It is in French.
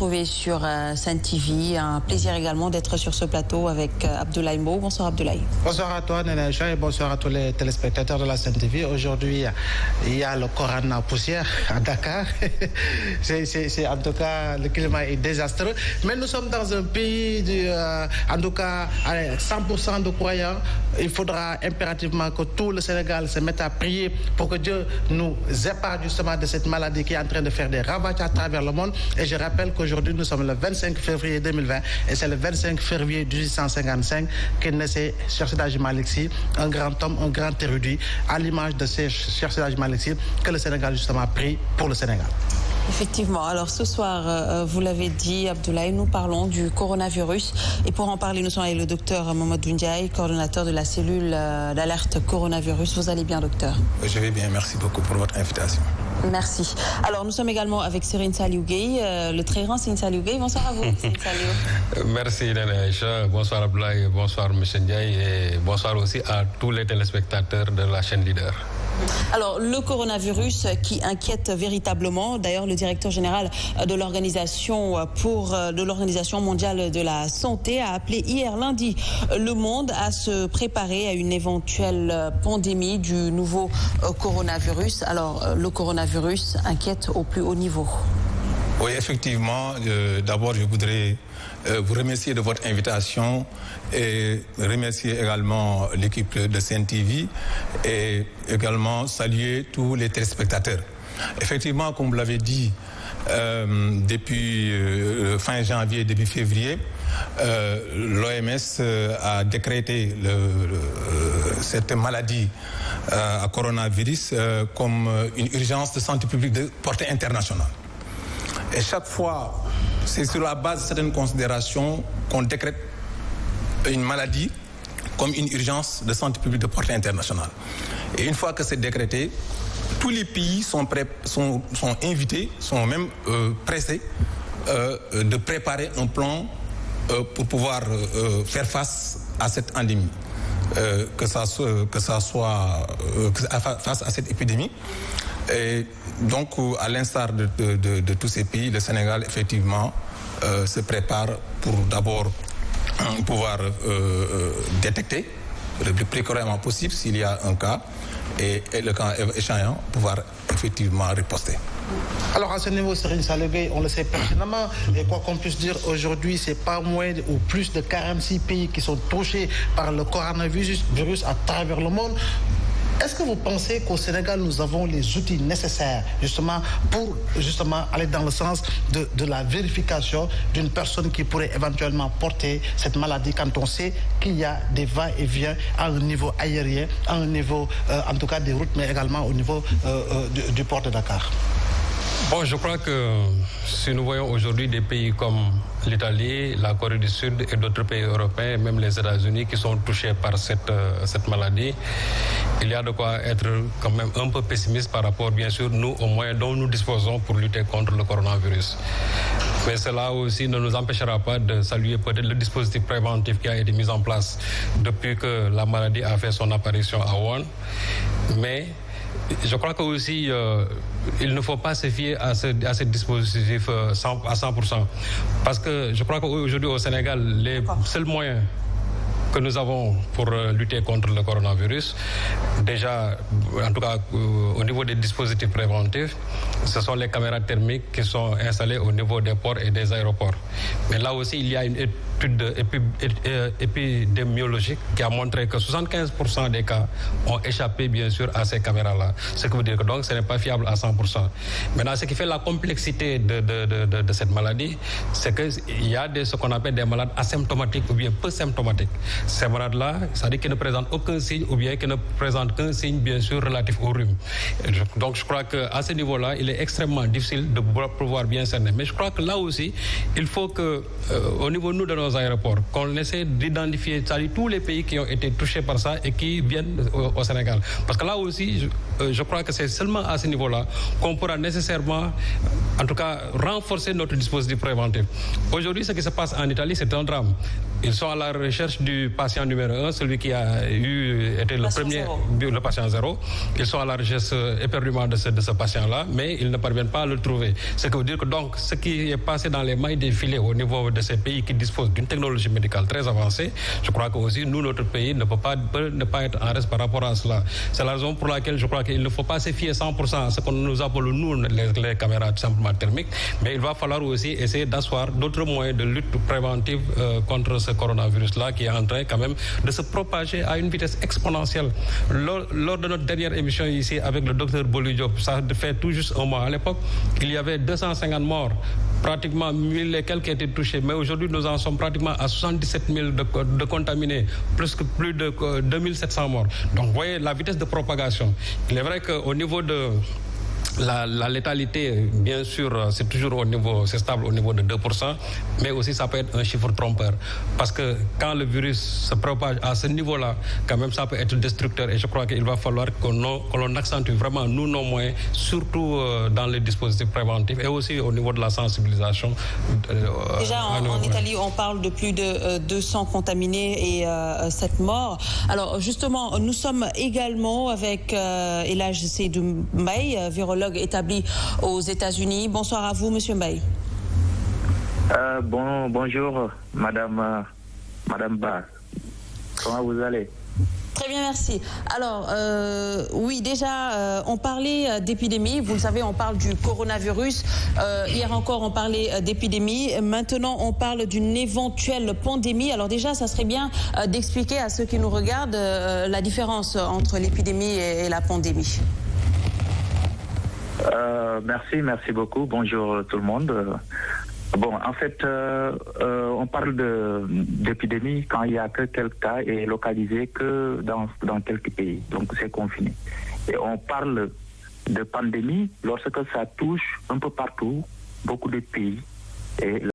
retrouver sur Sen TV. Un plaisir également d'être sur ce plateau avec Abdoulaye Mbow. Bonsoir Abdoulaye. Bonsoir à toi Nana Aïcha et bonsoir à tous les téléspectateurs de la Sen TV. Aujourd'hui, il y a le Coran en poussière à Dakar. C'est en tout cas, le climat est désastreux. Mais nous sommes dans un pays, en tout cas, 100% de croyants. Il faudra impérativement que tout le Sénégal se mette à prier pour que Dieu nous épargne justement de cette maladie qui est en train de faire des ravages à travers le monde. Et je rappelle qu'aujourd'hui, nous sommes le 25 février 2020 et c'est le 25 février 1855 qu'est naissait Cheikh Seydi Hadji Malick Sy, un grand homme, un grand érudit, à l'image de Cheikh Seydi Hadji Malick Sy, que le Sénégal justement prie pour le Sénégal. Effectivement. Alors ce soir, vous l'avez dit, Abdoulaye, nous parlons du coronavirus. Et pour en parler, nous sommes avec le docteur Mamadou Ndiaye, coordonnateur de la cellule d'alerte coronavirus. Vous allez bien, docteur? Je vais bien, merci beaucoup pour votre invitation. Merci. Alors nous sommes également avec Serigne Saliou Gueye, le très grand Serigne Saliou Gueye. Bonsoir à vous, Serigne Saliou. Merci, Nana Aïcha. Bonsoir Abdoulaye, bonsoir M. Ndiaye et bonsoir aussi à tous les téléspectateurs de la chaîne Leader. Alors, le coronavirus qui inquiète véritablement. D'ailleurs, le directeur général de l'Organisation mondiale de la santé a appelé hier lundi le monde à se préparer à une éventuelle pandémie du nouveau coronavirus. Alors, le coronavirus inquiète au plus haut niveau. Oui, effectivement. D'abord, je voudrais vous remercier de votre invitation et remercier également l'équipe de Sen TV et également saluer tous les téléspectateurs. Effectivement, comme vous l'avez dit, depuis fin janvier, début février, l'OMS a décrété cette maladie à coronavirus comme une urgence de santé publique de portée internationale. Et chaque fois, c'est sur la base de certaines considérations qu'on décrète une maladie comme une urgence de santé publique de portée internationale. Et une fois que c'est décrété, tous les pays sont invités, sont même pressés de préparer un plan pour pouvoir faire face à cette endémie, face à cette épidémie. Et donc, à l'instar de tous ces pays, le Sénégal, effectivement, se prépare pour d'abord pouvoir détecter le plus précocement possible s'il y a un cas et le cas échéant, pouvoir effectivement riposter. Alors à ce niveau, Serigne Saliou Gueye, on le sait pertinemment, et quoi qu'on puisse dire aujourd'hui, c'est pas moins ou plus de 46 pays qui sont touchés par le coronavirus à travers le monde. Est-ce que vous pensez qu'au Sénégal, nous avons les outils nécessaires justement pour aller dans le sens de la vérification d'une personne qui pourrait éventuellement porter cette maladie quand on sait qu'il y a des va-et-vient à un niveau aérien, à un niveau en tout cas des routes, mais également au niveau du port de Dakar? Bon, je crois que si nous voyons aujourd'hui des pays comme l'Italie, la Corée du Sud et d'autres pays européens, même les États-Unis qui sont touchés par cette maladie, il y a de quoi être quand même un peu pessimiste par rapport, bien sûr, nous, aux moyens dont nous disposons pour lutter contre le coronavirus. Mais cela aussi ne nous empêchera pas de saluer peut-être le dispositif préventif qui a été mis en place depuis que la maladie a fait son apparition à Wuhan. Mais je crois que aussi il ne faut pas se fier à ce dispositif à 100%. Parce que je crois qu'aujourd'hui au Sénégal, les seuls moyens que nous avons pour lutter contre le coronavirus, déjà, en tout cas au niveau des dispositifs préventifs, ce sont les caméras thermiques qui sont installées au niveau des ports et des aéroports. Mais là aussi, il y a une étude épidémiologique qui a montré que 75% des cas ont échappé, bien sûr, à ces caméras-là. Ce qui veut dire que donc ce n'est pas fiable à 100%. Maintenant, ce qui fait la complexité de cette maladie, c'est qu'il y a ce qu'on appelle des malades asymptomatiques ou bien peu symptomatiques. Ces malades-là, c'est-à-dire qu'ils ne présentent aucun signe ou bien qu'ils ne présentent qu'un signe, bien sûr, relatif au rhume. Donc, je crois qu'à ce niveau-là, il est extrêmement difficile de pouvoir bien cerner. Mais je crois que là aussi, il faut que, au niveau de nos aéroports, qu'on essaie d'identifier tous les pays qui ont été touchés par ça et qui viennent au Sénégal. Parce que là aussi, je crois que c'est seulement à ce niveau-là qu'on pourra nécessairement, en tout cas, renforcer notre dispositif préventif. Aujourd'hui, ce qui se passe en Italie, c'est un drame. Ils sont à la recherche du patient numéro 1, celui qui a été le premier, le patient 0. Ils sont à la recherche éperdument de ce patient-là, mais ils ne parviennent pas à le trouver. Ce qui veut dire que donc, ce qui est passé dans les mailles des filets au niveau de ces pays qui disposent d'une technologie médicale très avancée, je crois que aussi nous, notre pays, ne peut ne pas être en reste par rapport à cela. C'est la raison pour laquelle je crois qu'il ne faut pas se fier 100% à ce que nous appelons, nous, les caméras simplement thermiques, mais il va falloir aussi essayer d'asseoir d'autres moyens de lutte préventive contre ce coronavirus-là qui est en train quand même de se propager à une vitesse exponentielle. Lors de notre dernière émission ici avec le docteur Boli Diop, ça fait tout juste un mois. À l'époque, il y avait 250 morts, pratiquement 1000 et quelques étaient touchés, mais aujourd'hui nous en sommes pratiquement à 77 000 de contaminés, plus de 2700 morts. Donc vous voyez la vitesse de propagation. Il est vrai qu'au niveau de la létalité, bien sûr, c'est toujours c'est stable au niveau de 2%, mais aussi ça peut être un chiffre trompeur. Parce que quand le virus se propage à ce niveau-là, quand même ça peut être destructeur. Et je crois qu'il va falloir que l'on accentue vraiment, nous, nos moyens, surtout dans les dispositifs préventifs et aussi au niveau de la sensibilisation. Déjà, en Italie, on parle de plus de 200 contaminés et 7 morts. Alors, justement, nous sommes également avec Elhadji Seydou Mbaye, virologue établi aux États-Unis. Bonsoir à vous, Monsieur Mbaye. Bonjour, Madame Ba. Comment vous allez? Très bien, merci. Alors, oui, déjà, on parlait d'épidémie. Vous le savez, on parle du coronavirus. Hier encore, on parlait d'épidémie. Maintenant, on parle d'une éventuelle pandémie. Alors déjà, ça serait bien d'expliquer à ceux qui nous regardent la différence entre l'épidémie et la pandémie. Merci beaucoup. Bonjour tout le monde. Bon, en fait, on parle d'épidémie quand il n'y a que quelques cas et localisé que dans quelques pays. Donc c'est confiné. Et on parle de pandémie lorsque ça touche un peu partout, beaucoup de pays. Et